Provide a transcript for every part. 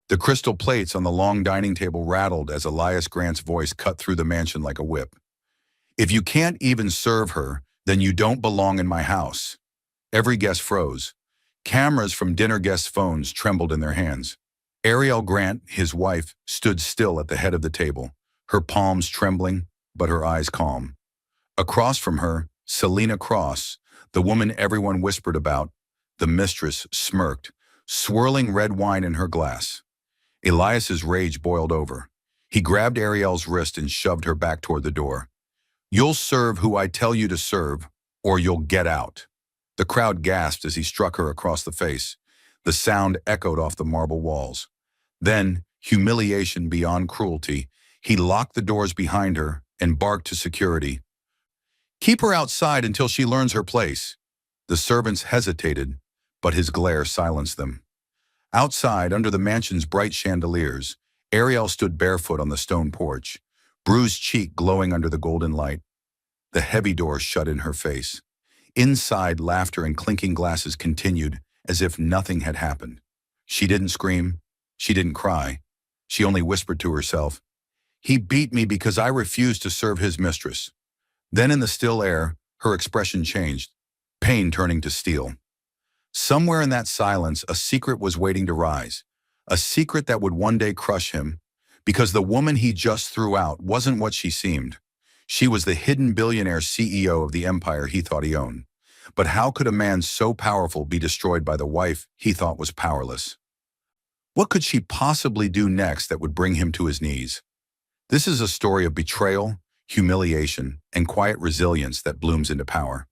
The crystal plates on the long dining table rattled as Elias Grant's voice cut through the mansion like a whip. If you can't even serve her, then you don't belong in my house. Every guest froze. Cameras from dinner guests' phones trembled in their hands. Ariel Grant, his wife, stood still at the head of the table, her palms trembling, but her eyes calm. Across from her, Selena Cross, the woman everyone whispered about, the mistress, smirked, swirling red wine in her glass. Elias's rage boiled over. He grabbed Ariel's wrist and shoved her back toward the door. You'll serve who I tell you to serve, or you'll get out. The crowd gasped as he struck her across the face. The sound echoed off the marble walls. Then, humiliation beyond cruelty, he locked the doors behind her and barked to security. Keep her outside until she learns her place. The servants hesitated, but his glare silenced them. Outside, under the mansion's bright chandeliers, Ariel stood barefoot on the stone porch, bruised cheek glowing under the golden light. The heavy door shut in her face. Inside, laughter and clinking glasses continued, as if nothing had happened. She didn't scream. She didn't cry. She only whispered to herself, "He beat me because I refused to serve his mistress." Then in the still air, her expression changed, pain turning to steel. Somewhere in that silence, a secret was waiting to rise, a secret that would one day crush him, because the woman he just threw out wasn't what she seemed. She was the hidden billionaire CEO of the empire he thought he owned. But how could a man so powerful be destroyed by the wife he thought was powerless? What could she possibly do next that would bring him to his knees? This is a story of betrayal, humiliation, and quiet resilience that blooms into power.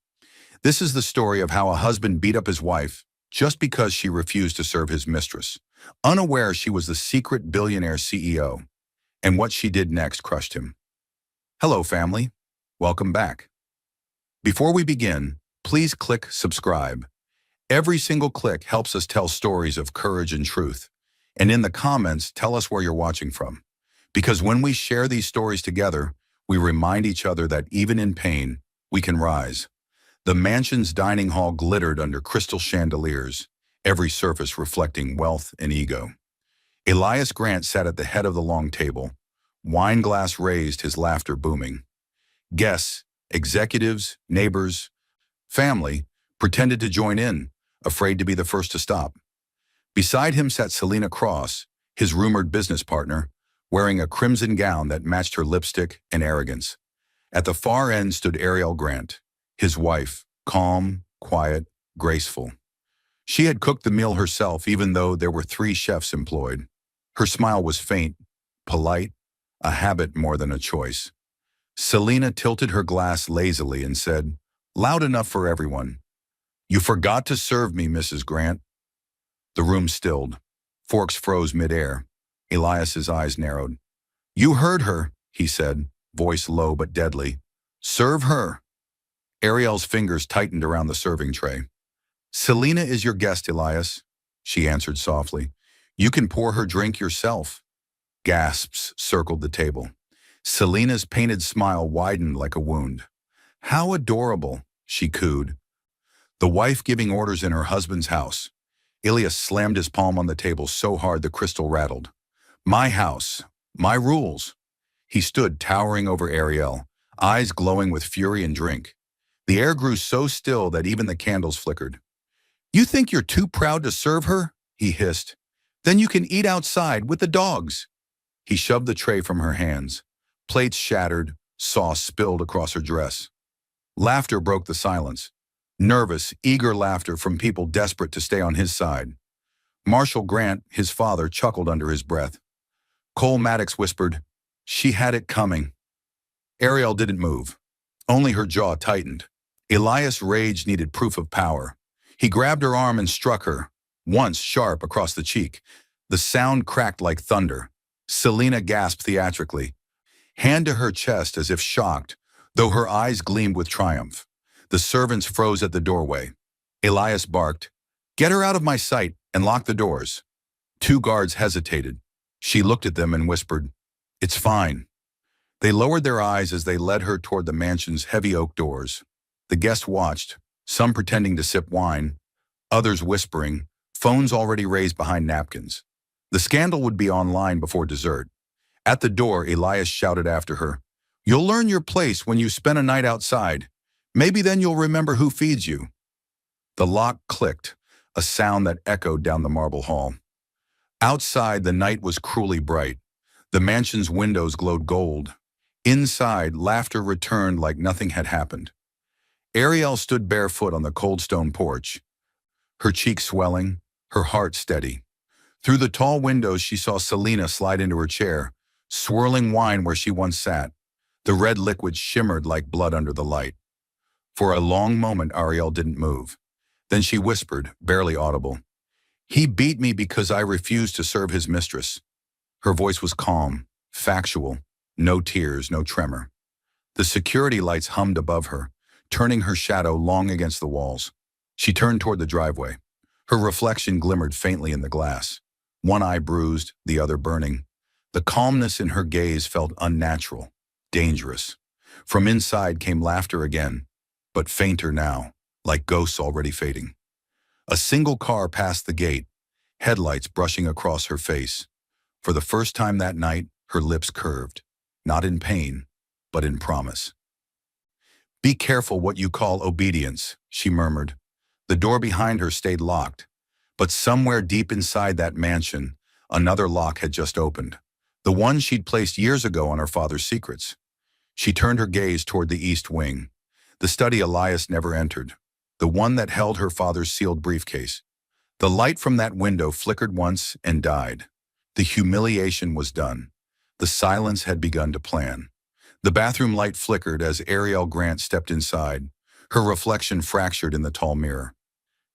This is the story of how a husband beat up his wife just because she refused to serve his mistress, unaware she was the secret billionaire CEO, and what she did next crushed him. Hello, family. Welcome back. Before we begin, please click subscribe. Every single click helps us tell stories of courage and truth. And in the comments, tell us where you're watching from. Because when we share these stories together, we remind each other that even in pain, we can rise. The mansion's dining hall glittered under crystal chandeliers, every surface reflecting wealth and ego. Elias Grant sat at the head of the long table, wine glass raised, his laughter booming. Guests, executives, neighbors, family pretended to join in, afraid to be the first to stop. Beside him sat Selena Cross, his rumored business partner, wearing a crimson gown that matched her lipstick and arrogance. At the far end stood Ariel Grant, his wife, calm, quiet, graceful. She had cooked the meal herself, even though there were 3 chefs employed. Her smile was faint, polite, a habit more than a choice. Selena tilted her glass lazily and said, loud enough for everyone, "You forgot to serve me, Mrs. Grant." The room stilled. Forks froze midair. Elias's eyes narrowed. "You heard her," he said, voice low but deadly. "Serve her." Ariel's fingers tightened around the serving tray. "Selena is your guest, Elias," she answered softly. "You can pour her drink yourself." Gasps circled the table. Selena's painted smile widened like a wound. "How adorable," she cooed. The wife giving orders in her husband's house. Elias slammed his palm on the table so hard the crystal rattled. "My house, my rules." He stood towering over Ariel, eyes glowing with fury and drink. The air grew so still that even the candles flickered. "You think you're too proud to serve her?" he hissed. "Then you can eat outside with the dogs." He shoved the tray from her hands. Plates shattered, sauce spilled across her dress. Laughter broke the silence. Nervous, eager laughter from people desperate to stay on his side. Marshall Grant, his father, chuckled under his breath. Cole Maddox whispered, "She had it coming." Ariel didn't move. Only her jaw tightened. Elias' rage needed proof of power. He grabbed her arm and struck her, once sharp across the cheek. The sound cracked like thunder. Selena gasped theatrically, hand to her chest as if shocked, though her eyes gleamed with triumph. The servants froze at the doorway. Elias barked, "Get her out of my sight and lock the doors." 2 guards hesitated. She looked at them and whispered, "It's fine." They lowered their eyes as they led her toward the mansion's heavy oak doors. The guests watched, some pretending to sip wine, others whispering, phones already raised behind napkins. The scandal would be online before dessert. At the door, Elias shouted after her, "You'll learn your place when you spend a night outside. Maybe then you'll remember who feeds you." The lock clicked, a sound that echoed down the marble hall. Outside, the night was cruelly bright. The mansion's windows glowed gold. Inside, laughter returned like nothing had happened. Ariel stood barefoot on the cold stone porch, her cheeks swelling, her heart steady. Through the tall windows, she saw Selena slide into her chair, swirling wine where she once sat. The red liquid shimmered like blood under the light. For a long moment, Ariel didn't move. Then she whispered, barely audible, "He beat me because I refused to serve his mistress." Her voice was calm, factual, no tears, no tremor. The security lights hummed above her, turning her shadow long against the walls. She turned toward the driveway. Her reflection glimmered faintly in the glass, one eye bruised, the other burning. The calmness in her gaze felt unnatural, dangerous. From inside came laughter again, but fainter now, like ghosts already fading. A single car passed the gate, headlights brushing across her face. For the first time that night, her lips curved, not in pain, but in promise. "Be careful what you call obedience," she murmured. The door behind her stayed locked, but somewhere deep inside that mansion, another lock had just opened, the one she'd placed years ago on her father's secrets. She turned her gaze toward the east wing, the study Elias never entered, the one that held her father's sealed briefcase. The light from that window flickered once and died. The humiliation was done. The silence had begun to plan. The bathroom light flickered as Ariel Grant stepped inside, her reflection fractured in the tall mirror.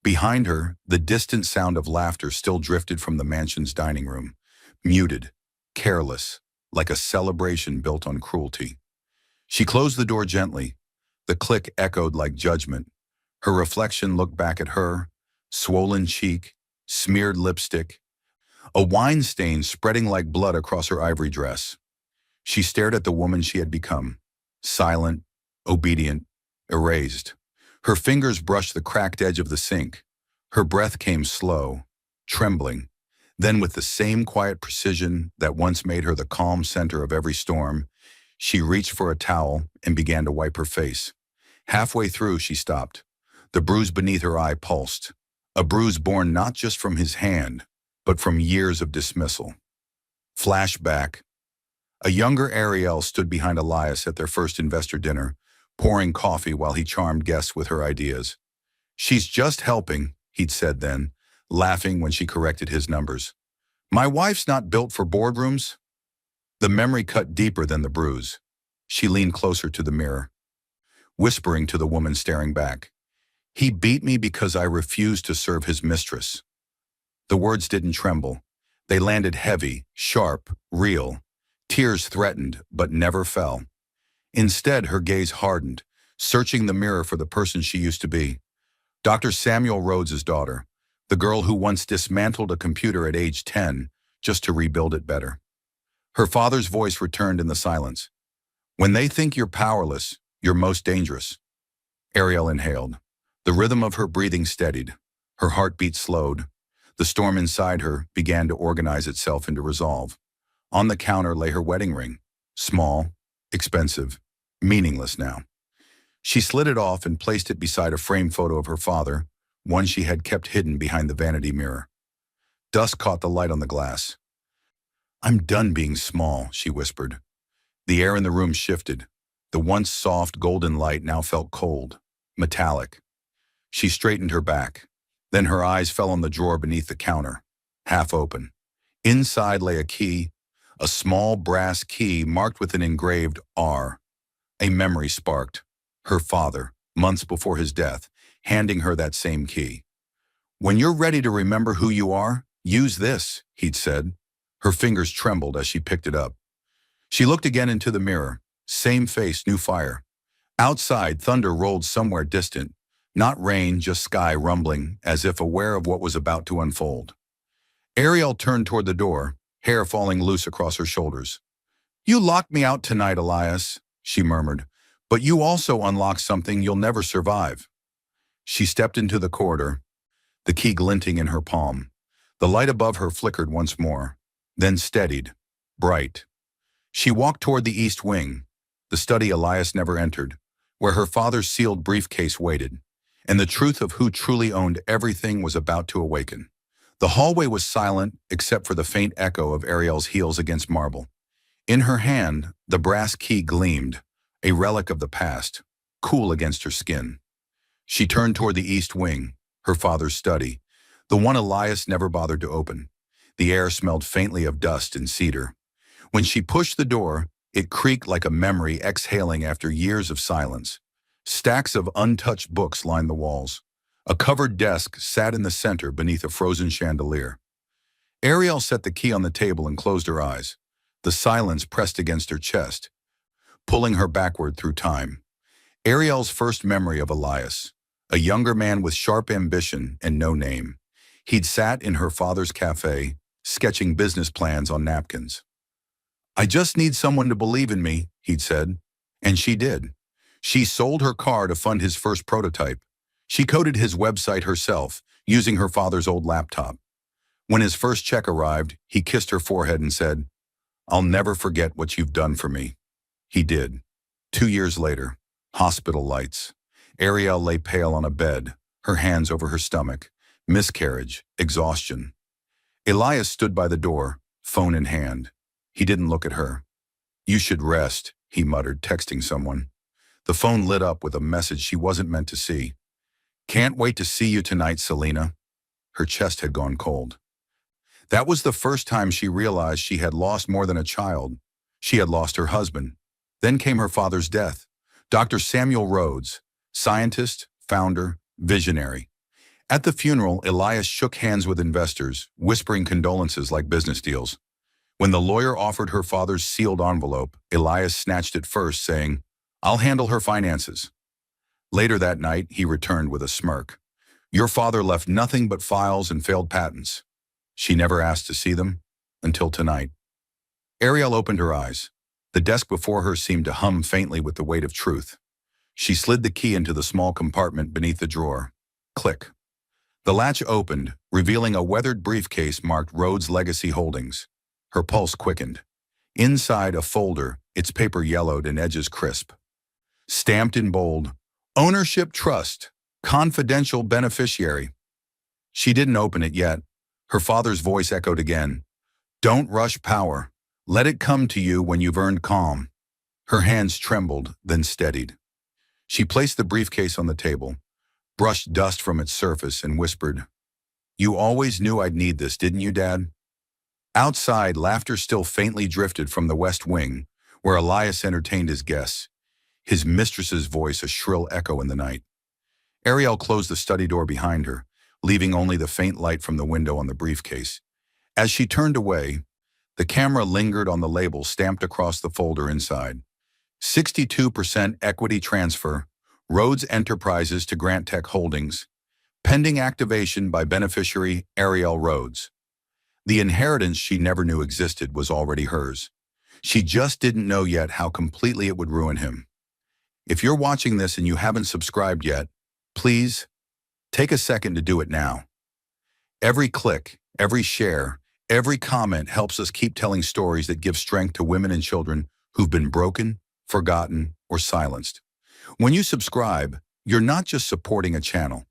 Behind her, the distant sound of laughter still drifted from the mansion's dining room, muted, careless, like a celebration built on cruelty. She closed the door gently. The click echoed like judgment. Her reflection looked back at her, swollen cheek, smeared lipstick, a wine stain spreading like blood across her ivory dress. She stared at the woman she had become, silent, obedient, erased. Her fingers brushed the cracked edge of the sink. Her breath came slow, trembling. Then with the same quiet precision that once made her the calm center of every storm, she reached for a towel and began to wipe her face. Halfway through, she stopped. The bruise beneath her eye pulsed, a bruise born not just from his hand, but from years of dismissal. Flashback. A younger Ariel stood behind Elias at their first investor dinner, pouring coffee while he charmed guests with her ideas. "She's just helping," he'd said then, laughing when she corrected his numbers. "My wife's not built for boardrooms." The memory cut deeper than the bruise. She leaned closer to the mirror, whispering to the woman staring back, "He beat me because I refused to serve his mistress." The words didn't tremble. They landed heavy, sharp, real. Tears threatened, but never fell. Instead, her gaze hardened, searching the mirror for the person she used to be. Dr. Samuel Rhodes's daughter, the girl who once dismantled a computer at age 10 just to rebuild it better. Her father's voice returned in the silence. "When they think you're powerless, you're most dangerous." Ariel inhaled. The rhythm of her breathing steadied. Her heartbeat slowed. The storm inside her began to organize itself into resolve. On the counter lay her wedding ring, small, expensive, meaningless now. She slid it off and placed it beside a framed photo of her father, one she had kept hidden behind the vanity mirror. Dust caught the light on the glass. "I'm done being small," she whispered. The air in the room shifted. The once soft golden light now felt cold, metallic. She straightened her back. Then her eyes fell on the drawer beneath the counter, half open. Inside lay a key, a small brass key marked with an engraved R. A memory sparked. Her father, months before his death, handing her that same key. "When you're ready to remember who you are, use this," he'd said. Her fingers trembled as she picked it up. She looked again into the mirror. Same face, new fire. Outside, thunder rolled somewhere distant. Not rain, just sky rumbling, as if aware of what was about to unfold. Ariel turned toward the door, hair falling loose across her shoulders. "You locked me out tonight, Elias," she murmured, "but you also unlocked something you'll never survive." She stepped into the corridor, the key glinting in her palm. The light above her flickered once more, then steadied, bright. She walked toward the east wing, the study Elias never entered, where her father's sealed briefcase waited, and the truth of who truly owned everything was about to awaken. The hallway was silent except for the faint echo of Ariel's heels against marble. In her hand, the brass key gleamed, a relic of the past, cool against her skin. She turned toward the east wing, her father's study, the one Elias never bothered to open. The air smelled faintly of dust and cedar. When she pushed the door, it creaked like a memory exhaling after years of silence. Stacks of untouched books lined the walls. A covered desk sat in the center beneath a frozen chandelier. Ariel set the key on the table and closed her eyes. The silence pressed against her chest, pulling her backward through time. Ariel's first memory of Elias, a younger man with sharp ambition and no name. He'd sat in her father's cafe, sketching business plans on napkins. "I just need someone to believe in me," he'd said. And she did. She sold her car to fund his first prototype. She coded his website herself, using her father's old laptop. When his first check arrived, he kissed her forehead and said, "I'll never forget what you've done for me." He did. 2 years later, hospital lights. Ariel lay pale on a bed, her hands over her stomach. Miscarriage, exhaustion. Elias stood by the door, phone in hand. He didn't look at her. "You should rest," he muttered, texting someone. The phone lit up with a message she wasn't meant to see. "Can't wait to see you tonight, Selena." Her chest had gone cold. That was the first time she realized she had lost more than a child. She had lost her husband. Then came her father's death. Dr. Samuel Rhodes, scientist, founder, visionary. At the funeral, Elias shook hands with investors, whispering condolences like business deals. When the lawyer offered her father's sealed envelope, Elias snatched it first, saying, "I'll handle her finances." Later that night, he returned with a smirk. "Your father left nothing but files and failed patents." She never asked to see them, until tonight. Ariel opened her eyes. The desk before her seemed to hum faintly with the weight of truth. She slid the key into the small compartment beneath the drawer. Click. The latch opened, revealing a weathered briefcase marked Rhodes Legacy Holdings. Her pulse quickened. Inside a folder, its paper yellowed and edges crisp. Stamped in bold, "Ownership Trust, Confidential Beneficiary." She didn't open it yet. Her father's voice echoed again. "Don't rush power. Let it come to you when you've earned calm." Her hands trembled, then steadied. She placed the briefcase on the table, brushed dust from its surface, and whispered, "You always knew I'd need this, didn't you, Dad?" Outside, laughter still faintly drifted from the west wing, where Elias entertained his guests, his mistress's voice a shrill echo in the night. Ariel closed the study door behind her, leaving only the faint light from the window on the briefcase. As she turned away, the camera lingered on the label stamped across the folder inside. 62% equity transfer, Rhodes Enterprises to Grant Tech Holdings, pending activation by beneficiary Ariel Rhodes. The inheritance she never knew existed was already hers. She just didn't know yet how completely it would ruin him. If you're watching this and you haven't subscribed yet, please take a second to do it now. Every click, every share, every comment helps us keep telling stories that give strength to women and children who've been broken, forgotten, or silenced. When you subscribe, you're not just supporting a channel.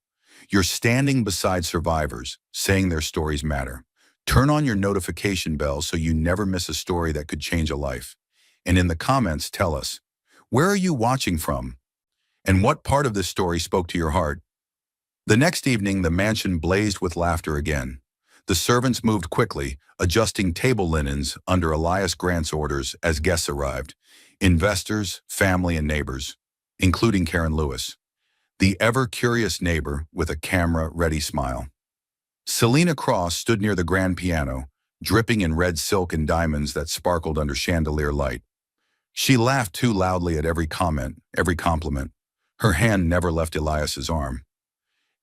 You're standing beside survivors, saying their stories matter. Turn on your notification bell so you never miss a story that could change a life. And in the comments, tell us, where are you watching from? And what part of this story spoke to your heart? The next evening, the mansion blazed with laughter again. The servants moved quickly, adjusting table linens under Elias Grant's orders as guests arrived. Investors, family, and neighbors, including Karen Lewis, the ever-curious neighbor with a camera-ready smile. Selena Cross stood near the grand piano, dripping in red silk and diamonds that sparkled under chandelier light. She laughed too loudly at every comment, every compliment. Her hand never left Elias's arm.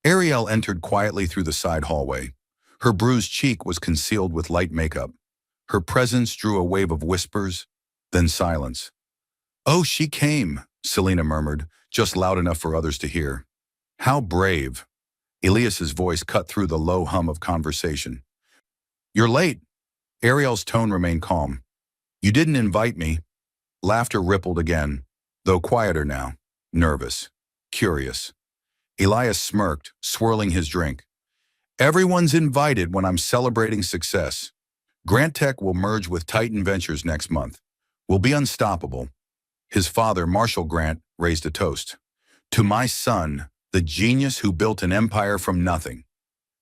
Ariel entered quietly through the side hallway. Her bruised cheek was concealed with light makeup. Her presence drew a wave of whispers, then silence. "Oh, she came," Selena murmured, just loud enough for others to hear. "How brave." Elias's voice cut through the low hum of conversation. You're late. Ariel's tone remained calm. You didn't invite me. Laughter rippled again, though quieter now. Nervous. Curious. Elias smirked, swirling his drink. Everyone's invited when I'm celebrating success. Grant Tech will merge with Titan Ventures next month. We'll be unstoppable. His father, Marshall Grant, raised a toast. To my son, the genius who built an empire from nothing.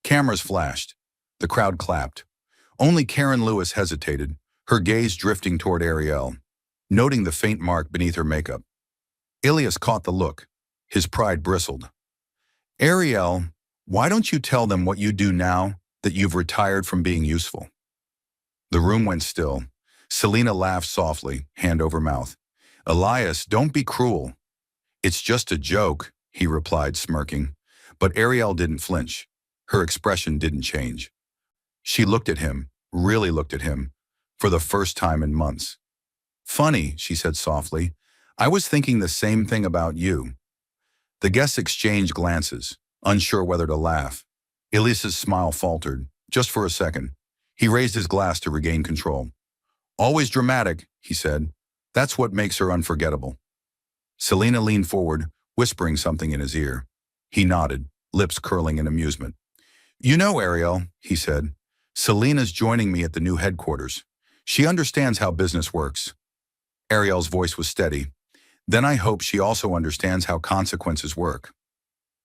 Cameras flashed. The crowd clapped. Only Karen Lewis hesitated, her gaze drifting toward Ariel, noting the faint mark beneath her makeup. Ilias caught the look. His pride bristled. Ariel, why don't you tell them what you do now that you've retired from being useful? The room went still. Selena laughed softly, hand over mouth. Elias, don't be cruel. It's just a joke, he replied, smirking. But Ariel didn't flinch. Her expression didn't change. She looked at him, really looked at him, for the first time in months. Funny, she said softly. I was thinking the same thing about you. The guests exchanged glances, unsure whether to laugh. Elias's smile faltered, just for a second. He raised his glass to regain control. Always dramatic, he said. That's what makes her unforgettable. Selena leaned forward, whispering something in his ear. He nodded, lips curling in amusement. You know, Ariel, he said, Selena's joining me at the new headquarters. She understands how business works. Ariel's voice was steady. Then I hope she also understands how consequences work.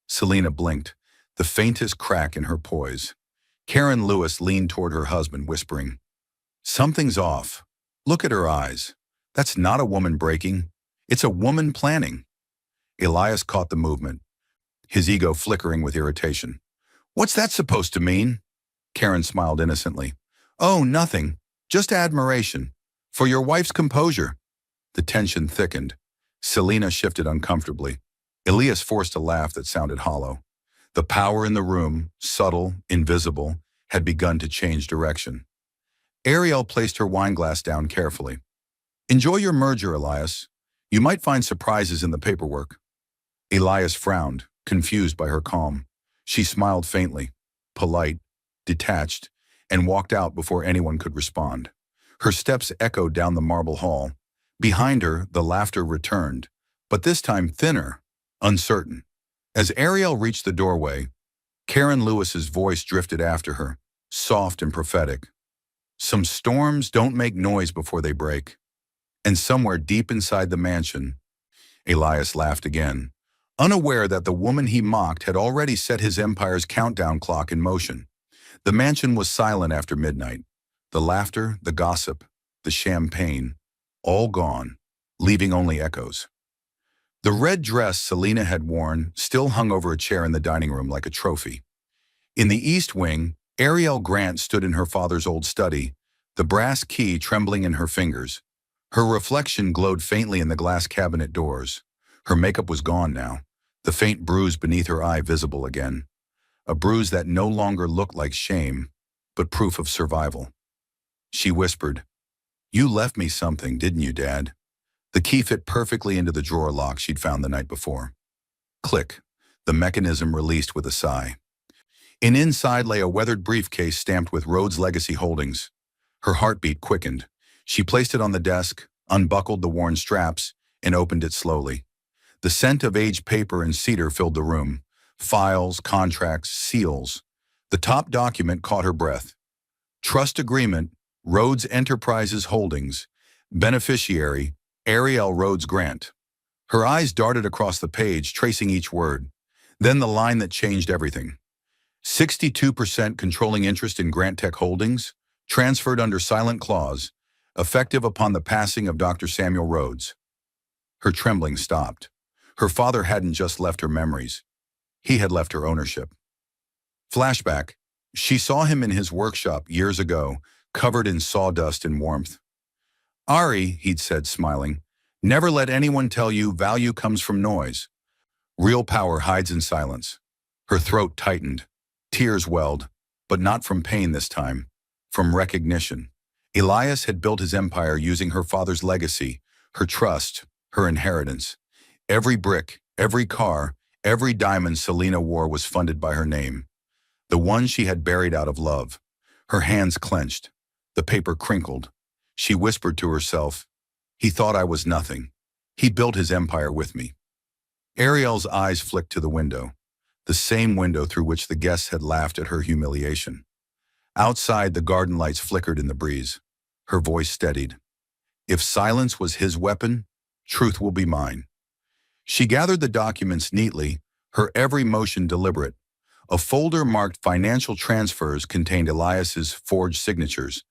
Selena blinked, the faintest crack in her poise. Karen Lewis leaned toward her husband, whispering, Something's off. Look at her eyes. That's not a woman breaking. It's a woman planning. Elias caught the movement, his ego flickering with irritation. What's that supposed to mean? Karen smiled innocently. Oh, nothing. Just admiration. For your wife's composure. The tension thickened. Selena shifted uncomfortably. Elias forced a laugh that sounded hollow. The power in the room, subtle, invisible, had begun to change direction. Ariel placed her wineglass down carefully. Enjoy your merger, Elias. You might find surprises in the paperwork. Elias frowned, confused by her calm. She smiled faintly, polite, detached, and walked out before anyone could respond. Her steps echoed down the marble hall. Behind her, the laughter returned, but this time thinner, uncertain. As Ariel reached the doorway, Karen Lewis's voice drifted after her, soft and prophetic. Some storms don't make noise before they break. And somewhere deep inside the mansion, Elias laughed again, unaware that the woman he mocked had already set his empire's countdown clock in motion. The mansion was silent after midnight. The laughter, the gossip, the champagne, all gone, leaving only echoes. The red dress Selena had worn still hung over a chair in the dining room like a trophy. In the east wing, Ariel Grant stood in her father's old study, the brass key trembling in her fingers. Her reflection glowed faintly in the glass cabinet doors. Her makeup was gone now, the faint bruise beneath her eye visible again. A bruise that no longer looked like shame, but proof of survival. She whispered, You left me something, didn't you, Dad? The key fit perfectly into the drawer lock she'd found the night before. Click. The mechanism released with a sigh. And inside lay a weathered briefcase stamped with Rhodes Legacy Holdings. Her heartbeat quickened. She placed it on the desk, unbuckled the worn straps, and opened it slowly. The scent of aged paper and cedar filled the room. Files, contracts, seals. The top document caught her breath. Trust Agreement, Rhodes Enterprises Holdings, Beneficiary, Ariel Rhodes Grant. Her eyes darted across the page, tracing each word. Then the line that changed everything. 62% controlling interest in Grant Tech Holdings, transferred under silent clause, effective upon the passing of Dr. Samuel Rhodes. Her trembling stopped. Her father hadn't just left her memories. He had left her ownership. Flashback. She saw him in his workshop years ago, covered in sawdust and warmth. Ari, he'd said, smiling, never let anyone tell you value comes from noise. Real power hides in silence. Her throat tightened. Tears welled, but not from pain this time, from recognition. Elias had built his empire using her father's legacy, her trust, her inheritance. Every brick, every car, every diamond Selena wore was funded by her name. The one she had buried out of love. Her hands clenched. The paper crinkled. She whispered to herself, "He thought I was nothing. He built his empire with me." Ariel's eyes flicked to the window, the same window through which the guests had laughed at her humiliation. Outside, the garden lights flickered in the breeze. Her voice steadied. "If silence was his weapon, truth will be mine." She gathered the documents neatly, her every motion deliberate. A folder marked financial transfers contained Elias's forged signatures.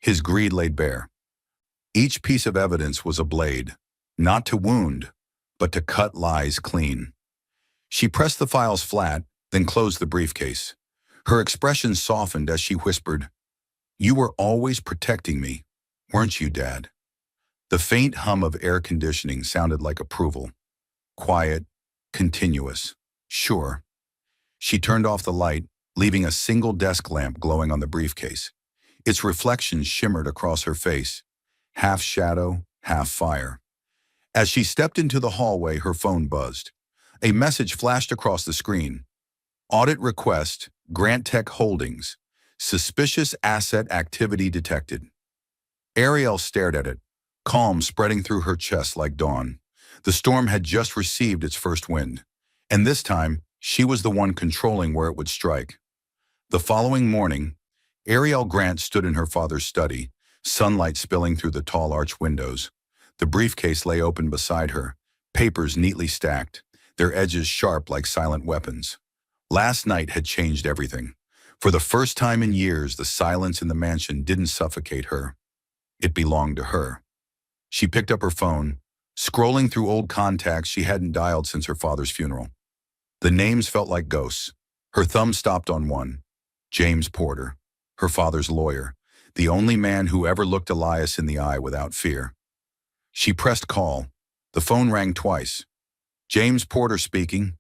His greed laid bare. Each piece of evidence was a blade, not to wound, but to cut lies clean. She pressed the files flat, then closed the briefcase. Her expression softened as she whispered, "You were always protecting me, weren't you, Dad?" The faint hum of air conditioning sounded like approval. Quiet, continuous. "Sure." She turned off the light, leaving a single desk lamp glowing on the briefcase. Its reflection shimmered across her face, half shadow, half fire. As she stepped into the hallway, her phone buzzed. A message flashed across the screen. "Audit request, Grant Tech Holdings. Suspicious asset activity detected." Ariel stared at it, calm spreading through her chest like dawn. The storm had just received its first wind, and this time, she was the one controlling where it would strike. The following morning, Ariel Grant stood in her father's study, sunlight spilling through the tall arch windows. The briefcase lay open beside her, papers neatly stacked, their edges sharp like silent weapons. Last night had changed everything. For the first time in years, the silence in the mansion didn't suffocate her. It belonged to her. She picked up her phone, scrolling through old contacts she hadn't dialed since her father's funeral. The names felt like ghosts. Her thumb stopped on one. James Porter, her father's lawyer, the only man who ever looked Elias in the eye without fear. She pressed call. The phone rang twice. "James Porter speaking."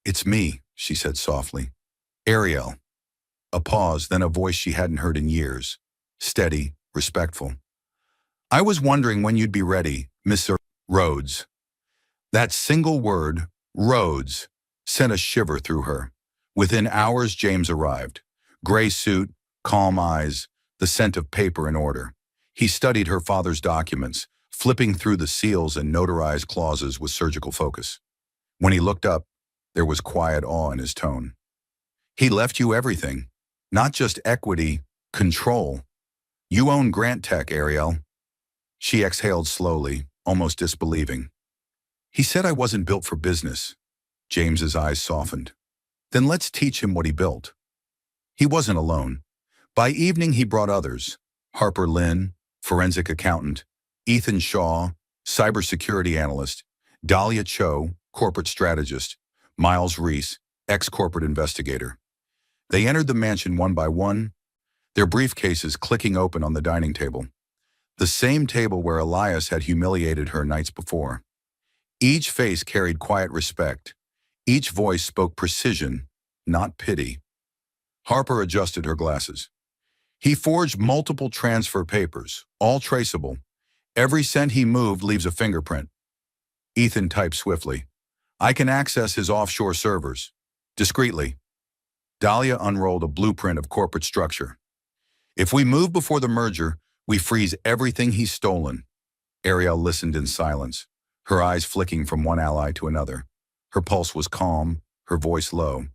"It's me," she said softly. "Ariel." A pause, then a voice she hadn't heard in years. Steady, respectful. "I was wondering when you'd be ready, Mr. Rhodes." That single word, Rhodes, sent a shiver through her. Within hours, James arrived. Gray suit, calm eyes, the scent of paper in order. He studied her father's documents, flipping through the seals and notarized clauses with surgical focus. When he looked up, there was quiet awe in his tone. "He left you everything, not just equity, control. You own Grant Tech, Ariel." She exhaled slowly, almost disbelieving. "He said I wasn't built for business." James's eyes softened. "Then let's teach him what he built." He wasn't alone. By evening, he brought others. Harper Lynn, forensic accountant, Ethan Shaw, cybersecurity analyst, Dahlia Cho, corporate strategist, Miles Reese, ex-corporate investigator. They entered the mansion one by one, their briefcases clicking open on the dining table. The same table where Elias had humiliated her nights before. Each face carried quiet respect. Each voice spoke precision, not pity. Harper adjusted her glasses. "He forged multiple transfer papers, all traceable. Every cent he moved leaves a fingerprint." Ethan typed swiftly. "I can access his offshore servers. Discreetly." Dahlia unrolled a blueprint of corporate structure. "If we move before the merger, we freeze everything he's stolen." Ariel listened in silence, her eyes flicking from one ally to another. Her pulse was calm, her voice low.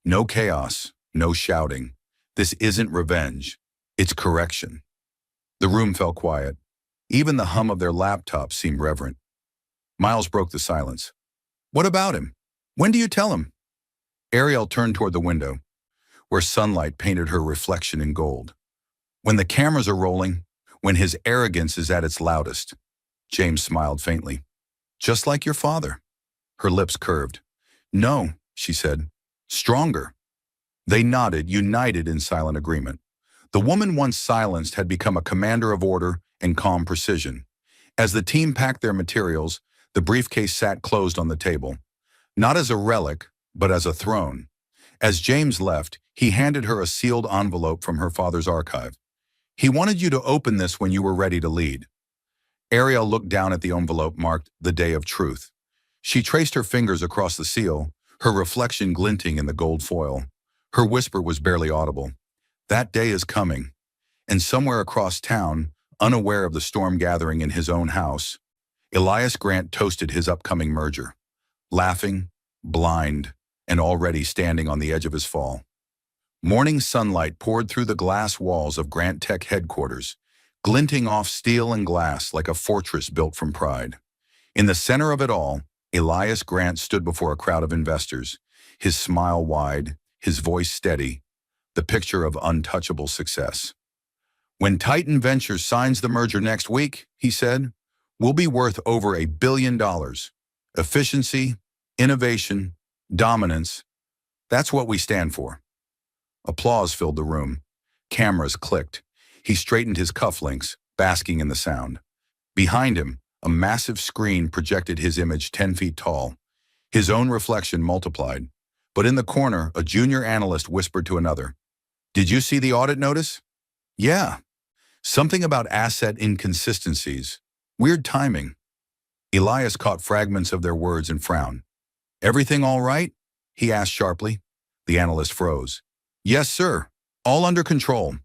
"No chaos, no shouting. This isn't revenge. It's correction." The room fell quiet. Even the hum of their laptops seemed reverent. Miles broke the silence. "What about him? When do you tell him?" Ariel turned toward the window, where sunlight painted her reflection in gold. "When the cameras are rolling, when his arrogance is at its loudest." James smiled faintly. "Just like your father." Her lips curved. "No," she said. "Stronger." They nodded, united in silent agreement. The woman once silenced had become a commander of order and calm precision. As the team packed their materials, the briefcase sat closed on the table. Not as a relic, but as a throne. As James left, he handed her a sealed envelope from her father's archive. "He wanted you to open this when you were ready to lead." Ariel looked down at the envelope marked "The Day of Truth." She traced her fingers across the seal, her reflection glinting in the gold foil. Her whisper was barely audible. That day is coming, and somewhere across town, unaware of the storm gathering in his own house, Elias Grant toasted his upcoming merger, laughing, blind, and already standing on the edge of his fall. Morning sunlight poured through the glass walls of Grant Tech headquarters, glinting off steel and glass like a fortress built from pride. In the center of it all, Elias Grant stood before a crowd of investors, his smile wide, his voice steady, the picture of untouchable success. When Titan Ventures signs the merger next week, he said, we'll be worth over $1 billion. Efficiency, innovation, dominance, that's what we stand for. Applause filled the room. Cameras clicked. He straightened his cufflinks, basking in the sound. Behind him, a massive screen projected his image 10 feet tall. His own reflection multiplied. But in the corner, a junior analyst whispered to another, "Did you see the audit notice?" "Yeah. Something about asset inconsistencies. Weird timing." Elias caught fragments of their words and frowned. "Everything all right?" he asked sharply. The analyst froze. "Yes, sir. All under control."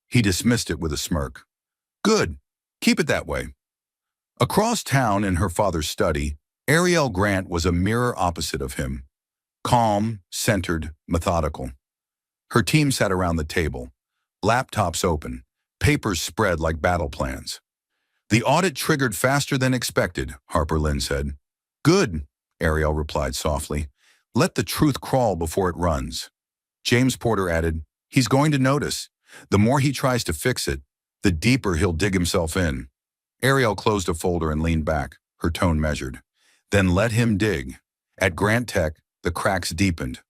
He dismissed it with a smirk. "Good. Keep it that way." Across town in her father's study, Ariel Grant was a mirror opposite of him. Calm, centered, methodical. Her team sat around the table, laptops open, papers spread like battle plans. "The audit triggered faster than expected," Harper Lynn said. "Good," Ariel replied softly. "Let the truth crawl before it runs." James Porter added, "He's going to notice. The more he tries to fix it, the deeper he'll dig himself in." Ariel closed a folder and leaned back, her tone measured. "Then let him dig." At Grant Tech, the cracks deepened.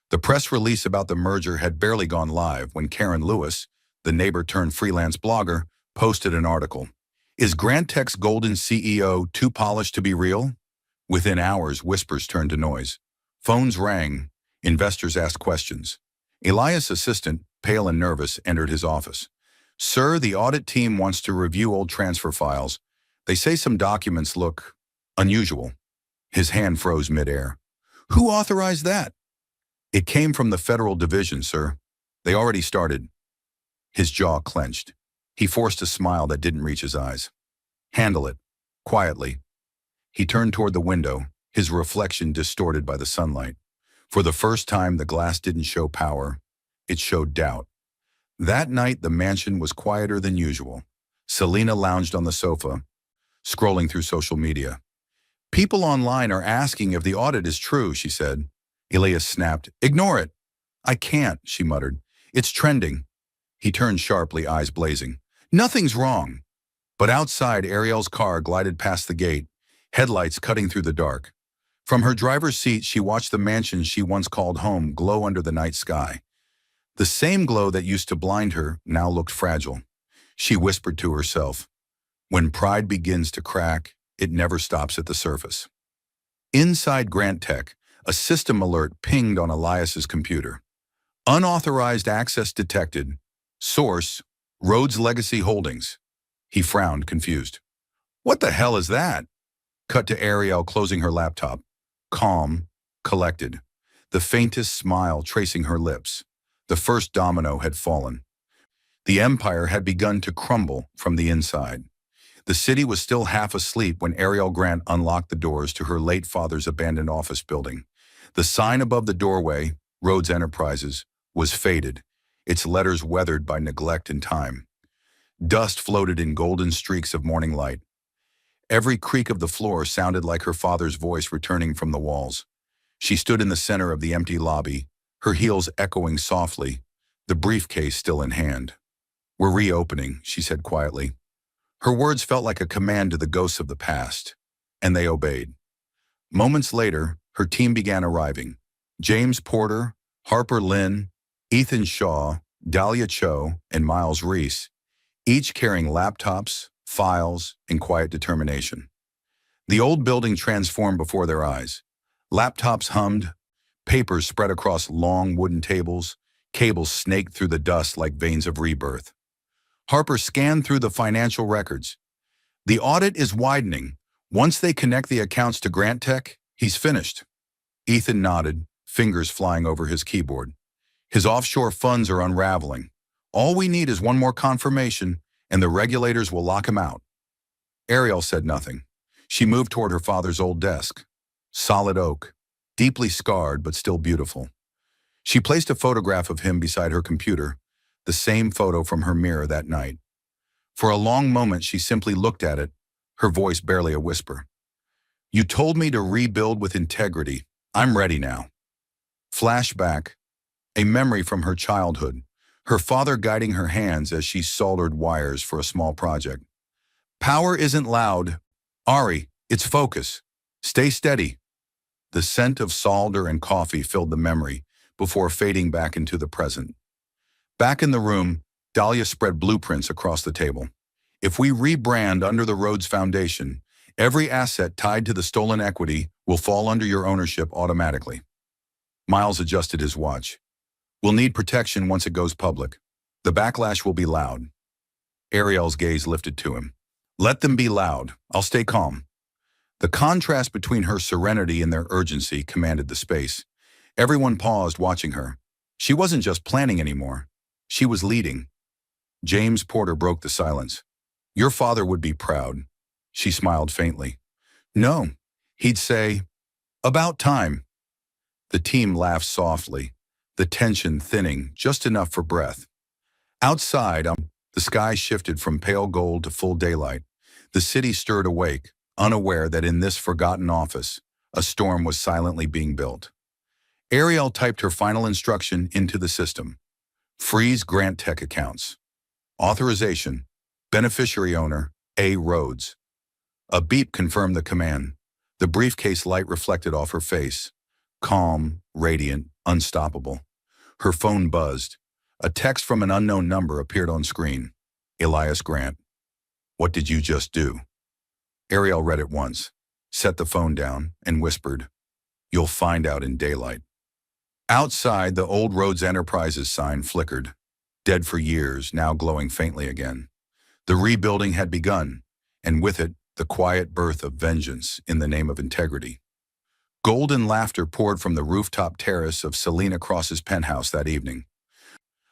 The press release about the merger had barely gone live when Karen Lewis, the neighbor-turned-freelance blogger, posted an article. "Is Grant Tech's golden CEO too polished to be real?" Within hours, whispers turned to noise. Phones rang. Investors asked questions. Elias' assistant, pale and nervous, entered his office. "Sir, the audit team wants to review old transfer files. They say some documents look unusual." His hand froze midair. "Who authorized that?" "It came from the federal division, sir. They already started." His jaw clenched. He forced a smile that didn't reach his eyes. "Handle it. Quietly." He turned toward the window, his reflection distorted by the sunlight. For the first time, the glass didn't show power. It showed doubt. That night, the mansion was quieter than usual. Selena lounged on the sofa, scrolling through social media. "People online are asking if the audit is true," she said. Elias snapped. "Ignore it." "I can't," she muttered. "It's trending." He turned sharply, eyes blazing. "Nothing's wrong." But outside, Ariel's car glided past the gate, headlights cutting through the dark. From her driver's seat, she watched the mansion she once called home glow under the night sky. The same glow that used to blind her now looked fragile. She whispered to herself, "When pride begins to crack, it never stops at the surface." Inside Grant Tech, a system alert pinged on Elias's computer. "Unauthorized access detected. Source, Rhodes Legacy Holdings." He frowned, confused. "What the hell is that?" Cut to Ariel closing her laptop. Calm, collected, the faintest smile tracing her lips. The first domino had fallen. The empire had begun to crumble from the inside. The city was still half asleep when Ariel Grant unlocked the doors to her late father's abandoned office building. The sign above the doorway, Rhodes Enterprises, was faded, its letters weathered by neglect and time. Dust floated in golden streaks of morning light. Every creak of the floor sounded like her father's voice returning from the walls. She stood in the center of the empty lobby, her heels echoing softly, the briefcase still in hand. "We're reopening," she said quietly. Her words felt like a command to the ghosts of the past, and they obeyed. Moments later, her team began arriving. James Porter, Harper Lynn, Ethan Shaw, Dahlia Cho, and Miles Reese, each carrying laptops, files, and quiet determination. The old building transformed before their eyes. Laptops hummed, papers spread across long wooden tables, cables snaked through the dust like veins of rebirth. Harper scanned through the financial records. "The audit is widening. Once they connect the accounts to Grant Tech, he's finished." Ethan nodded, fingers flying over his keyboard. "His offshore funds are unraveling. All we need is one more confirmation, and the regulators will lock him out. Ariel said nothing. She moved toward her father's old desk. Solid oak, deeply scarred but still beautiful. She placed a photograph of him beside her computer, the same photo from her mirror that night. For a long moment she simply looked at it, her voice barely a whisper. You told me to rebuild with integrity. I'm ready now. Flashback, a memory from her childhood, her father guiding her hands as she soldered wires for a small project. Power isn't loud. Ari, it's focus. Stay steady. The scent of solder and coffee filled the memory before fading back into the present. Back in the room, Dahlia spread blueprints across the table. If we rebrand under the Rhodes Foundation, every asset tied to the stolen equity will fall under your ownership automatically. Miles adjusted his watch. We'll need protection once it goes public. The backlash will be loud. Ariel's gaze lifted to him. Let them be loud. I'll stay calm. The contrast between her serenity and their urgency commanded the space. Everyone paused watching her. She wasn't just planning anymore. She was leading. James Porter broke the silence. Your father would be proud. She smiled faintly. No, he'd say, about time. The team laughed softly, the tension thinning just enough for breath. Outside, the sky shifted from pale gold to full daylight. The city stirred awake, unaware that in this forgotten office, a storm was silently being built. Ariel typed her final instruction into the system. Freeze Grant Tech accounts. Authorization. Beneficiary owner, A. Rhodes. A beep confirmed the command. The briefcase light reflected off her face. Calm, radiant, unstoppable. Her phone buzzed. A text from an unknown number appeared on screen. Elias Grant. What did you just do? Ariel read it once, set the phone down, and whispered, You'll find out in daylight. Outside, the old Rhodes Enterprises sign flickered. Dead for years, now glowing faintly again. The rebuilding had begun, and with it, the quiet birth of vengeance in the name of integrity. Golden laughter poured from the rooftop terrace of Selena Cross's penthouse that evening.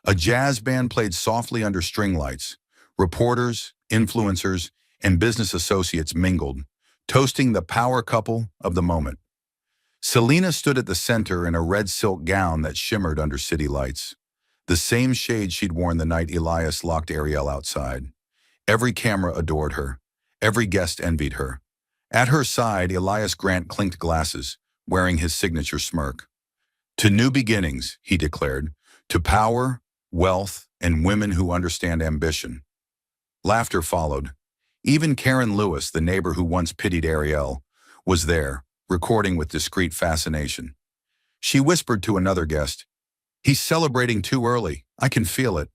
A jazz band played softly under string lights. Reporters, influencers, and business associates mingled, toasting the power couple of the moment. Selena stood at the center in a red silk gown that shimmered under city lights, the same shade she'd worn the night Elias locked Ariel outside. Every camera adored her. Every guest envied her. At her side, Elias Grant clinked glasses, wearing his signature smirk. To new beginnings, he declared, to power, wealth, and women who understand ambition. Laughter followed. Even Karen Lewis, the neighbor who once pitied Ariel, was there, recording with discreet fascination. She whispered to another guest, He's celebrating too early. I can feel it.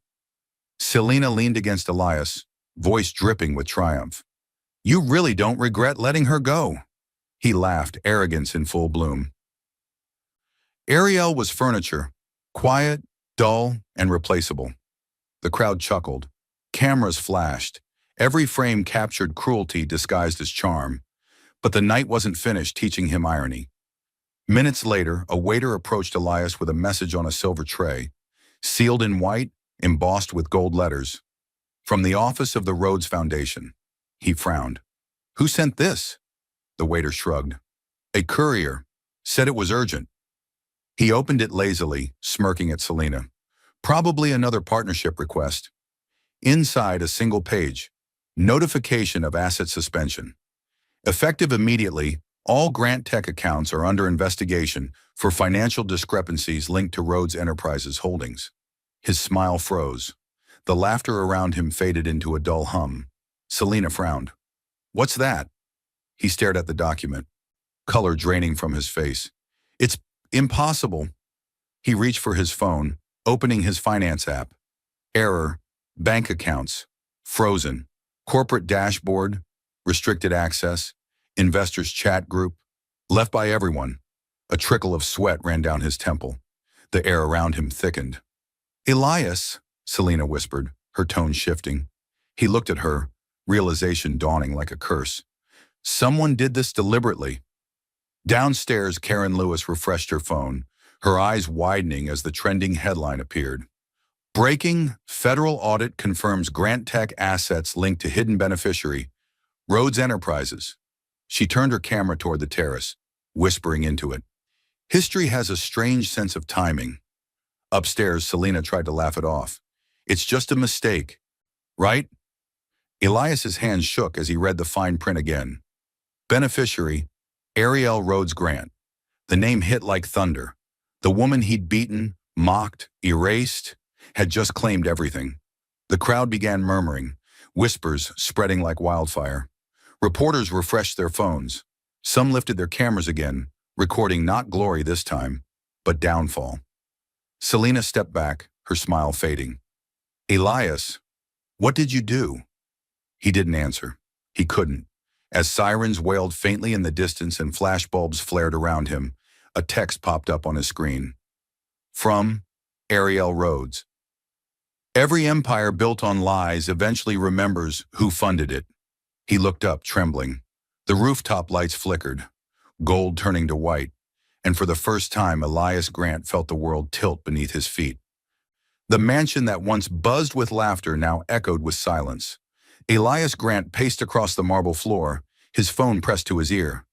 Selena leaned against Elias, voice dripping with triumph. You really don't regret letting her go. He laughed, arrogance in full bloom. Ariel was furniture, quiet, dull, and replaceable. The crowd chuckled. Cameras flashed. Every frame captured cruelty disguised as charm. But the night wasn't finished teaching him irony. Minutes later, a waiter approached Elias with a message on a silver tray, sealed in white, embossed with gold letters. From the office of the Rhodes Foundation. He frowned. Who sent this? The waiter shrugged. A courier. Said it was urgent. He opened it lazily, smirking at Selena. Probably another partnership request. Inside, a single page. Notification of asset suspension. Effective immediately, all Grant Tech accounts are under investigation for financial discrepancies linked to Rhodes Enterprises holdings. His smile froze. The laughter around him faded into a dull hum. Selena frowned. What's that? He stared at the document, color draining from his face. It's impossible. He reached for his phone, opening his finance app. Error. Bank accounts. Frozen. Corporate dashboard. Restricted access. Investors chat group. Left by everyone. A trickle of sweat ran down his temple. The air around him thickened. Elias, Selena whispered, her tone shifting. He looked at her, realization dawning like a curse. Someone did this deliberately. Downstairs, Karen Lewis refreshed her phone, her eyes widening as the trending headline appeared. Breaking, federal audit confirms Grant Tech assets linked to hidden beneficiary, Rhodes Enterprises. She turned her camera toward the terrace, whispering into it. History has a strange sense of timing. Upstairs, Selena tried to laugh it off. It's just a mistake, right? Elias's hands shook as he read the fine print again. Beneficiary, Ariel Rhodes Grant. The name hit like thunder. The woman he'd beaten, mocked, erased, had just claimed everything. The crowd began murmuring, whispers spreading like wildfire. Reporters refreshed their phones. Some lifted their cameras again, recording not glory this time, but downfall. Selena stepped back, her smile fading. Elias, what did you do? He didn't answer. He couldn't. As sirens wailed faintly in the distance and flashbulbs flared around him, a text popped up on his screen. From Ariel Rhodes. Every empire built on lies eventually remembers who funded it. He looked up, trembling. The rooftop lights flickered, gold turning to white, and for the first time Elias Grant felt the world tilt beneath his feet. The mansion that once buzzed with laughter now echoed with silence. Elias Grant paced across the marble floor, his phone pressed to his ear.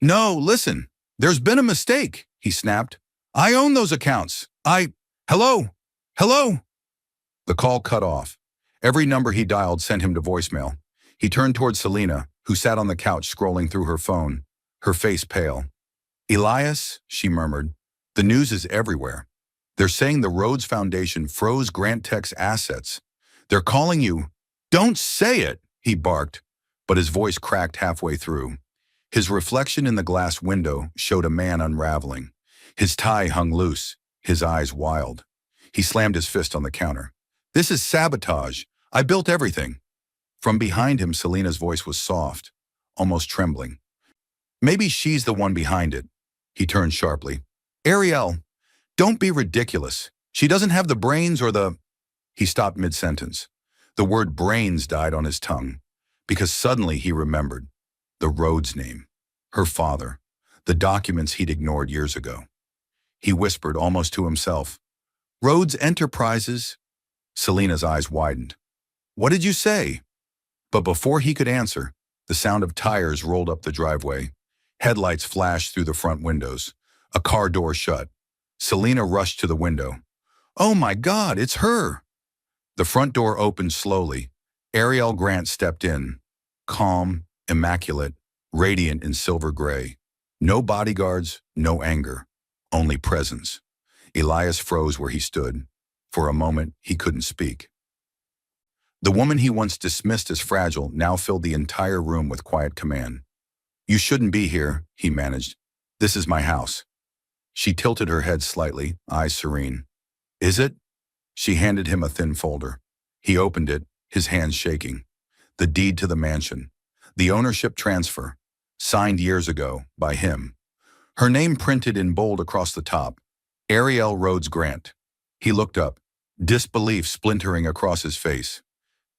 No, listen, there's been a mistake, he snapped. I own those accounts. Hello? Hello? The call cut off. Every number he dialed sent him to voicemail. He turned toward Selena, who sat on the couch scrolling through her phone, her face pale. Elias, she murmured, the news is everywhere. They're saying the Rhodes Foundation froze Grant Tech's assets. They're calling you. Don't say it, he barked, but his voice cracked halfway through. His reflection in the glass window showed a man unraveling. His tie hung loose, his eyes wild. He slammed his fist on the counter. This is sabotage. I built everything. From behind him, Selena's voice was soft, almost trembling. Maybe she's the one behind it. He turned sharply. Ariel, don't be ridiculous. She doesn't have the brains or the... He stopped mid-sentence. The word brains died on his tongue, because suddenly he remembered. The Rhodes name. Her father. The documents he'd ignored years ago. He whispered almost to himself. Rhodes Enterprises? Selena's eyes widened. What did you say? But before he could answer, the sound of tires rolled up the driveway. Headlights flashed through the front windows. A car door shut. Selena rushed to the window. Oh my God, it's her! The front door opened slowly. Ariel Grant stepped in. Calm, immaculate, radiant in silver gray. No bodyguards, no anger. Only presence. Elias froze where he stood. For a moment, he couldn't speak. The woman he once dismissed as fragile now filled the entire room with quiet command. You shouldn't be here, he managed. This is my house. She tilted her head slightly, eyes serene. Is it? She handed him a thin folder. He opened it, his hands shaking. The deed to the mansion. The ownership transfer. Signed years ago, by him. Her name printed in bold across the top. Ariel Rhodes Grant. He looked up, disbelief splintering across his face.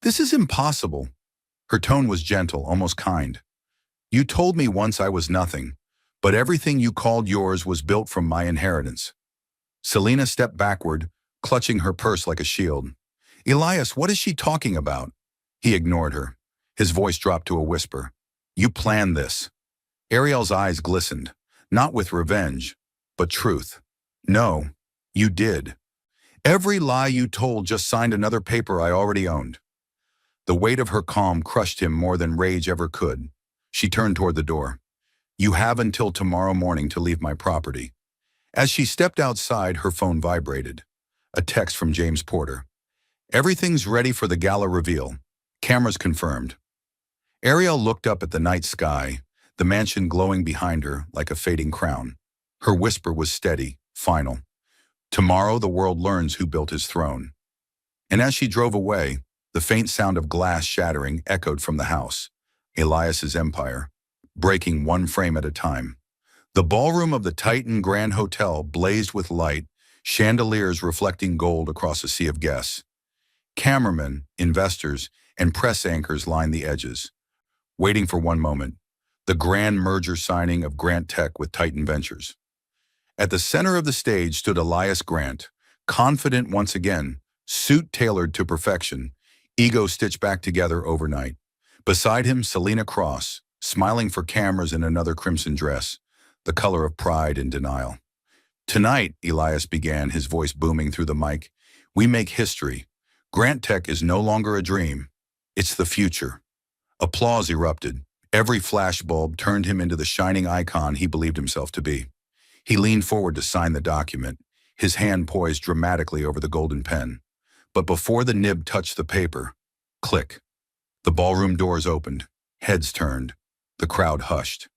This is impossible. Her tone was gentle, almost kind. You told me once I was nothing, but everything you called yours was built from my inheritance. Selena stepped backward, clutching her purse like a shield. Elias, what is she talking about? He ignored her. His voice dropped to a whisper. You planned this. Ariel's eyes glistened, not with revenge, but truth. No, you did. Every lie you told just signed another paper I already owned. The weight of her calm crushed him more than rage ever could. She turned toward the door. You have until tomorrow morning to leave my property. As she stepped outside, her phone vibrated. A text from James Porter. Everything's ready for the gala reveal. Cameras confirmed. Ariel looked up at the night sky, the mansion glowing behind her like a fading crown. Her whisper was steady, final. Tomorrow the world learns who built his throne. And as she drove away, the faint sound of glass shattering echoed from the house. Elias's empire, breaking one frame at a time. The ballroom of the Titan Grand Hotel blazed with light, chandeliers reflecting gold across a sea of guests. Cameramen, investors, and press anchors lined the edges, waiting for one moment, the grand merger signing of Grant Tech with Titan Ventures. At the center of the stage stood Elias Grant, confident once again, Suit tailored to perfection, ego stitched back together overnight. Beside him, Selena Cross, smiling for cameras in another crimson dress, the color of pride and denial. Tonight, Elias began, his voice booming through the mic, we make history. Grant Tech is no longer a dream. It's the future. Applause erupted. Every flashbulb turned him into the shining icon he believed himself to be. He leaned forward to sign the document, his hand poised dramatically over the golden pen. But before the nib touched the paper, click. The ballroom doors opened, heads turned. The crowd hushed.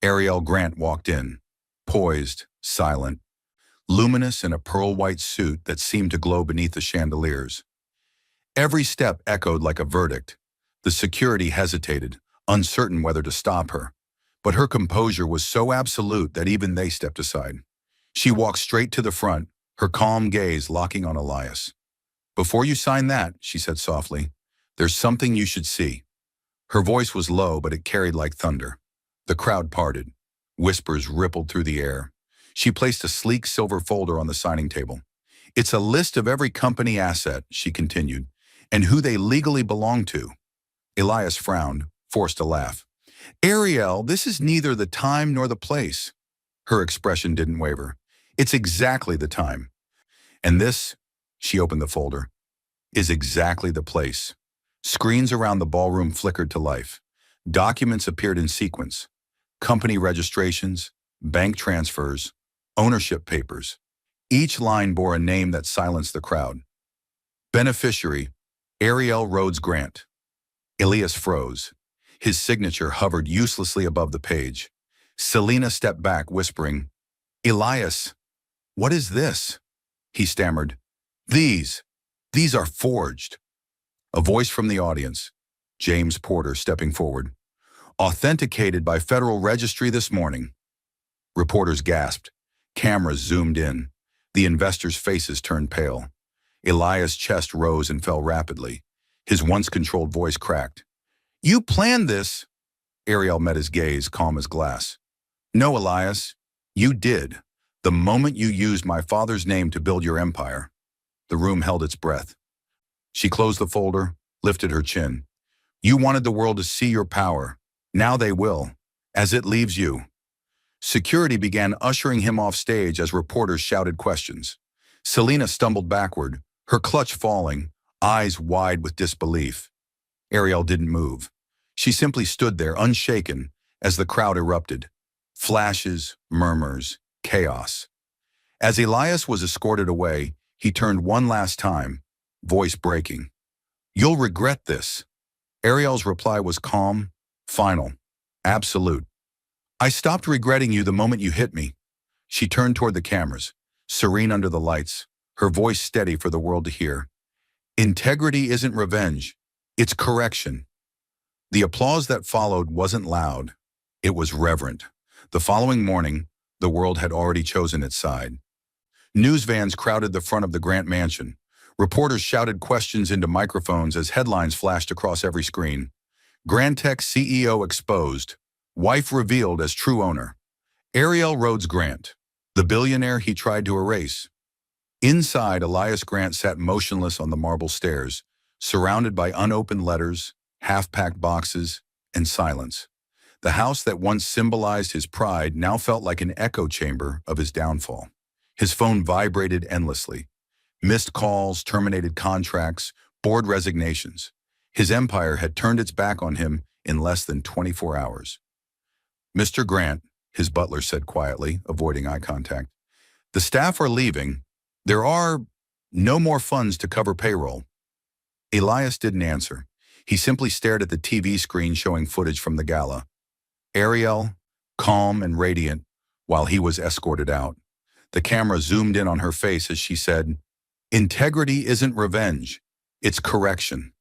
Ariel Grant walked in, poised, silent, luminous in a pearl-white suit that seemed to glow beneath the chandeliers. Every step echoed like a verdict. The security hesitated, uncertain whether to stop her. But her composure was so absolute that even they stepped aside. She walked straight to the front, her calm gaze locking on Elias. Before you sign that, she said softly, there's something you should see. Her voice was low, but it carried like thunder. The crowd parted. Whispers rippled through the air. She placed a sleek silver folder on the signing table. It's a list of every company asset, she continued, and who they legally belong to. Elias frowned, forced a laugh. Ariel, this is neither the time nor the place. Her expression didn't waver. It's exactly the time. And this, she opened the folder, is exactly the place. Screens around the ballroom flickered to life. Documents appeared in sequence. Company registrations, bank transfers, ownership papers. Each line bore a name that silenced the crowd. Beneficiary, Ariel Rhodes Grant. Elias froze. His signature hovered uselessly above the page. Selena stepped back, whispering, Elias, what is this? He stammered. These are forged. A voice from the audience, James Porter stepping forward. Authenticated by Federal Registry this morning. Reporters gasped. Cameras zoomed in. The investors' faces turned pale. Elias' chest rose and fell rapidly. His once controlled voice cracked. You planned this. Ariel met his gaze, calm as glass. No, Elias, you did. The moment you used my father's name to build your empire. The room held its breath. She closed the folder, lifted her chin. You wanted the world to see your power. Now they will, as it leaves you. Security began ushering him off stage as reporters shouted questions. Selena stumbled backward, her clutch falling, eyes wide with disbelief. Ariel didn't move. She simply stood there, unshaken, as the crowd erupted. Flashes, murmurs, chaos. As Elias was escorted away, he turned one last time, voice breaking. You'll regret this. Ariel's reply was calm, final, absolute. I stopped regretting you the moment you hit me. She turned toward the cameras, serene under the lights, her voice steady for the world to hear. Integrity isn't revenge, it's correction. The applause that followed wasn't loud, it was reverent. The following morning, the world had already chosen its side. News vans crowded the front of the Grant mansion. Reporters shouted questions into microphones as headlines flashed across every screen. Grant Tech CEO exposed, wife revealed as true owner. Ariel Rhodes Grant, the billionaire he tried to erase. Inside, Elias Grant sat motionless on the marble stairs, surrounded by unopened letters, half-packed boxes, and silence. The house that once symbolized his pride now felt like an echo chamber of his downfall. His phone vibrated endlessly. Missed calls, terminated contracts, board resignations. His empire had turned its back on him in less than 24 hours. Mr. Grant, his butler said quietly, avoiding eye contact, the staff are leaving. There are no more funds to cover payroll. Elias didn't answer. He simply stared at the TV screen showing footage from the gala. Ariel, calm and radiant, while he was escorted out. The camera zoomed in on her face as she said, Integrity isn't revenge, it's correction.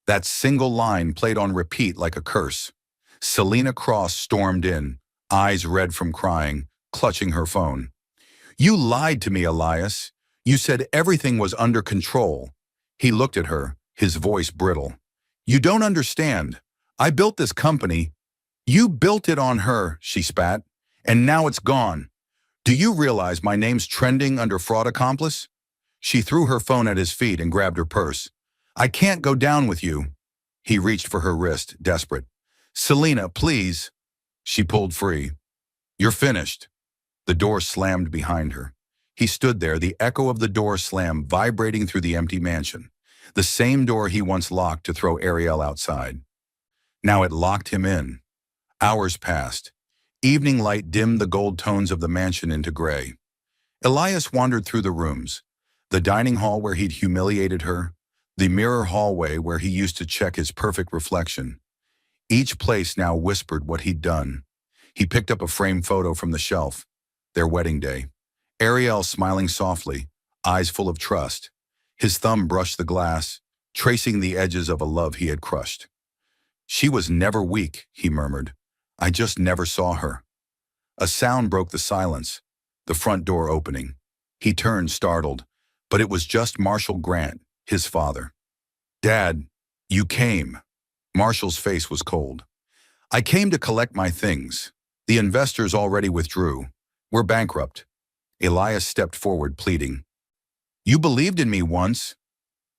That single line played on repeat like a curse. Selena Cross stormed in, eyes red from crying, clutching her phone. You lied to me, Elias. You said everything was under control. He looked at her, his voice brittle. You don't understand. I built this company. You built it on her, she spat, and now it's gone. Do you realize my name's trending under fraud accomplice? She threw her phone at his feet and grabbed her purse. I can't go down with you. He reached for her wrist, desperate. Selena, please. She pulled free. You're finished. The door slammed behind her. He stood there, the echo of the door slam vibrating through the empty mansion. The same door he once locked to throw Ariel outside. Now it locked him in. Hours passed. Evening light dimmed the gold tones of the mansion into gray. Elias wandered through the rooms. The dining hall where he'd humiliated her. The mirror hallway where he used to check his perfect reflection. Each place now whispered what he'd done. He picked up a framed photo from the shelf. Their wedding day. Ariel smiling softly, eyes full of trust. His thumb brushed the glass, tracing the edges of a love he had crushed. She was never weak, he murmured. I just never saw her. A sound broke the silence, the front door opening. He turned, startled, but it was just Marshall Grant, his father. Dad, you came. Marshall's face was cold. I came to collect my things. The investors already withdrew. We're bankrupt. Elias stepped forward, pleading. You believed in me once.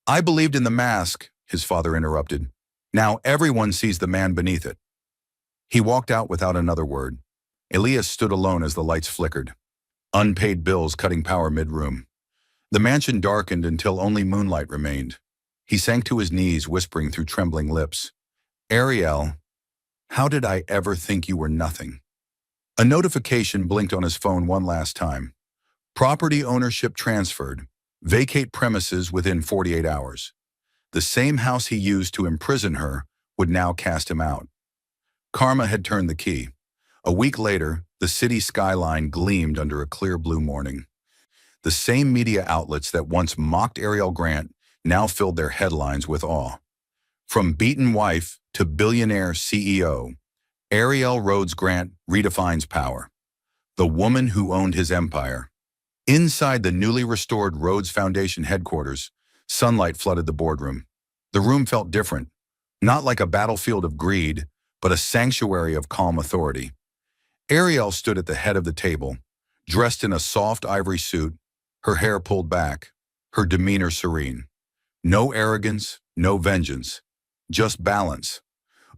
I believed in the mask, his father interrupted. Now everyone sees the man beneath it. He walked out without another word. Elias stood alone as the lights flickered. Unpaid bills cutting power mid-room. The mansion darkened until only moonlight remained. He sank to his knees, whispering through trembling lips. Ariel, how did I ever think you were nothing? A notification blinked on his phone one last time. Property ownership transferred. Vacate premises within 48 hours. The same house he used to imprison her would now cast him out. Karma had turned the key. A week later, the city skyline gleamed under a clear blue morning. The same media outlets that once mocked Ariel Grant now filled their headlines with awe. From beaten wife to billionaire CEO, Ariel Rhodes Grant redefines power. The woman who owned his empire. Inside the newly restored Rhodes Foundation headquarters, sunlight flooded the boardroom. The room felt different, not like a battlefield of greed, but a sanctuary of calm authority. Ariel stood at the head of the table, dressed in a soft ivory suit, her hair pulled back, her demeanor serene. No arrogance, no vengeance, just balance.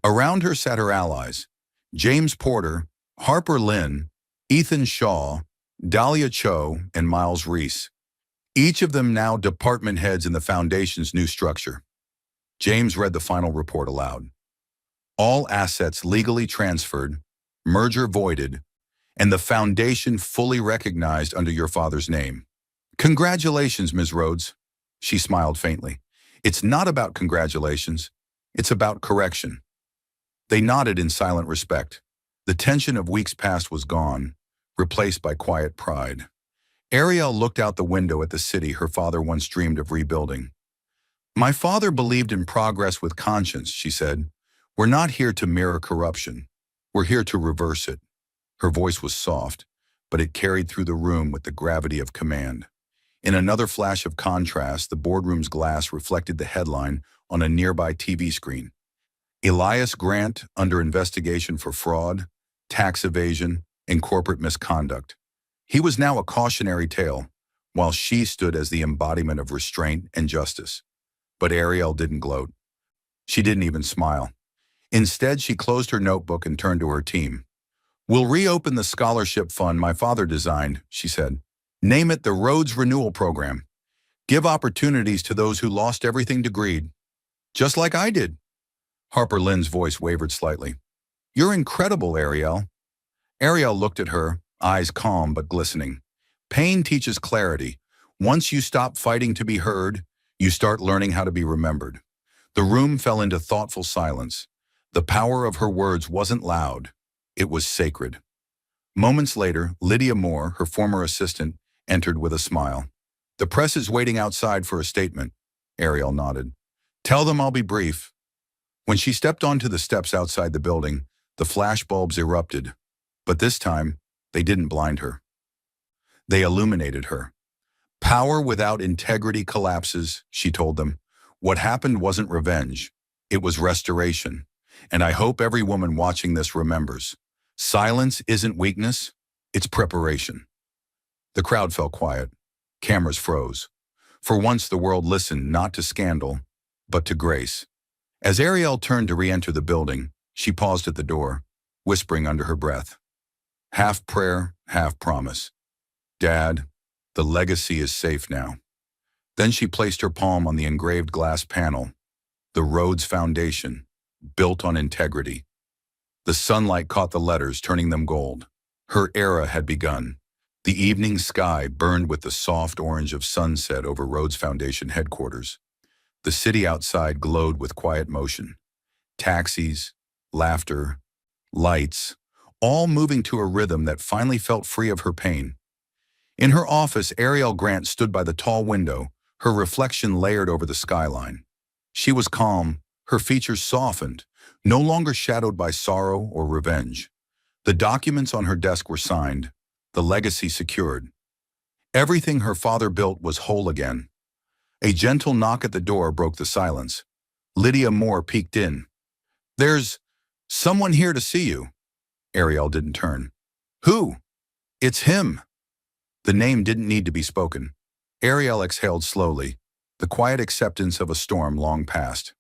Around her sat her allies, James Porter, Harper Lynn, Ethan Shaw, Dahlia Cho, and Miles Reese. Each of them now department heads in the foundation's new structure. James read the final report aloud. All assets legally transferred, merger voided, and the foundation fully recognized under your father's name. Congratulations, Ms. Rhodes. She smiled faintly. It's not about congratulations. It's about correction. They nodded in silent respect. The tension of weeks past was gone, replaced by quiet pride. Ariel looked out the window at the city her father once dreamed of rebuilding. My father believed in progress with conscience, she said. We're not here to mirror corruption. We're here to reverse it. Her voice was soft, but it carried through the room with the gravity of command. In another flash of contrast, the boardroom's glass reflected the headline on a nearby TV screen. Elias Grant under investigation for fraud, tax evasion, and corporate misconduct. He was now a cautionary tale, while she stood as the embodiment of restraint and justice. But Ariel didn't gloat. She didn't even smile. Instead, she closed her notebook and turned to her team. We'll reopen the scholarship fund my father designed, she said. Name it the Rhodes Renewal Program. Give opportunities to those who lost everything to greed. Just like I did. Harper Lynn's voice wavered slightly. You're incredible, Ariel. Ariel looked at her, eyes calm but glistening. Pain teaches clarity. Once you stop fighting to be heard, you start learning how to be remembered. The room fell into thoughtful silence. The power of her words wasn't loud. It was sacred. Moments later, Lydia Moore, her former assistant, entered with a smile. The press is waiting outside for a statement. Ariel nodded. Tell them I'll be brief. When she stepped onto the steps outside the building, the flashbulbs erupted. But this time, they didn't blind her. They illuminated her. Power without integrity collapses, she told them. What happened wasn't revenge. It was restoration. And I hope every woman watching this remembers. Silence isn't weakness, it's preparation. The crowd fell quiet. Cameras froze. For once the world listened not to scandal, but to grace. As Ariel turned to re-enter the building, she paused at the door, whispering under her breath. Half prayer, half promise. Dad, the legacy is safe now. Then she placed her palm on the engraved glass panel, the Rhodes Foundation, built on integrity. The sunlight caught the letters, turning them gold. Her era had begun. The evening sky burned with the soft orange of sunset over Rhodes Foundation headquarters. The city outside glowed with quiet motion. Taxis, laughter, lights, all moving to a rhythm that finally felt free of her pain. In her office, Ariel Grant stood by the tall window, her reflection layered over the skyline. She was calm, her features softened, no longer shadowed by sorrow or revenge. The documents on her desk were signed, the legacy secured. Everything her father built was whole again. A gentle knock at the door broke the silence. Lydia Moore peeked in. There's someone here to see you. Ariel didn't turn. Who? It's him. The name didn't need to be spoken. Ariel exhaled slowly, the quiet acceptance of a storm long past.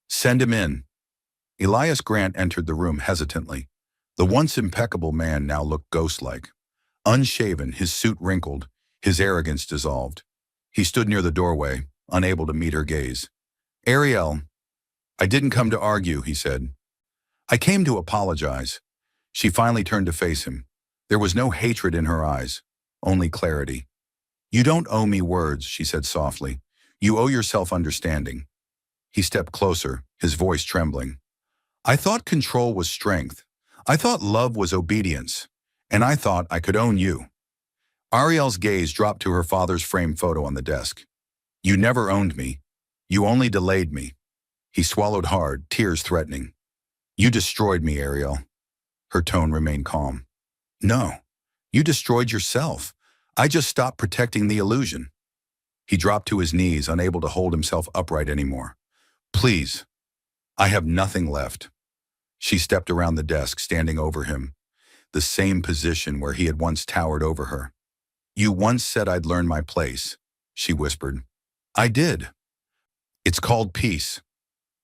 Send him in. Elias Grant entered the room hesitantly. The once impeccable man now looked ghost-like. Unshaven, his suit wrinkled, his arrogance dissolved. He stood near the doorway, unable to meet her gaze. Ariel, I didn't come to argue, he said. I came to apologize. She finally turned to face him. There was no hatred in her eyes, only clarity. You don't owe me words, she said softly. You owe yourself understanding. He stepped closer, his voice trembling. I thought control was strength. I thought love was obedience. And I thought I could own you. Ariel's gaze dropped to her father's framed photo on the desk. You never owned me. You only delayed me. He swallowed hard, tears threatening. You destroyed me, Ariel. Her tone remained calm. No, you destroyed yourself. I just stopped protecting the illusion. He dropped to his knees, unable to hold himself upright anymore. Please, I have nothing left. She stepped around the desk, standing over him, the same position where he had once towered over her. You once said I'd learn my place, she whispered. I did. It's called peace.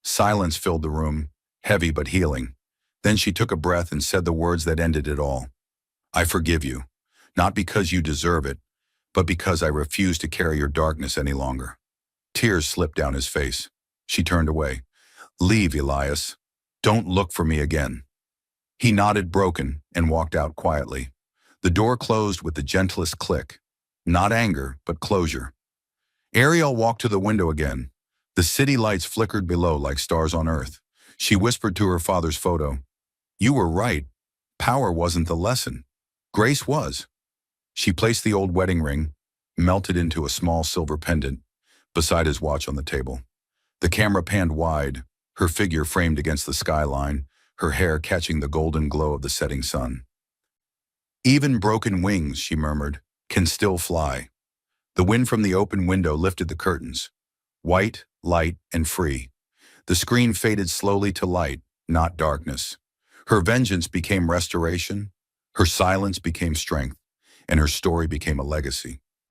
Silence filled the room, heavy but healing. Then she took a breath and said the words that ended it all. I forgive you, not because you deserve it, but because I refuse to carry your darkness any longer. Tears slipped down his face. She turned away. Leave, Elias. Don't look for me again. He nodded broken and walked out quietly. The door closed with the gentlest click. Not anger, but closure. Ariel walked to the window again. The city lights flickered below like stars on earth. She whispered to her father's photo. You were right. Power wasn't the lesson. Grace was. She placed the old wedding ring, melted into a small silver pendant, beside his watch on the table. The camera panned wide, her figure framed against the skyline, her hair catching the golden glow of the setting sun. Even broken wings, she murmured, can still fly. The wind from the open window lifted the curtains. White, light, and free. The screen faded slowly to light, not darkness. Her vengeance became restoration, her silence became strength, and her story became a legacy.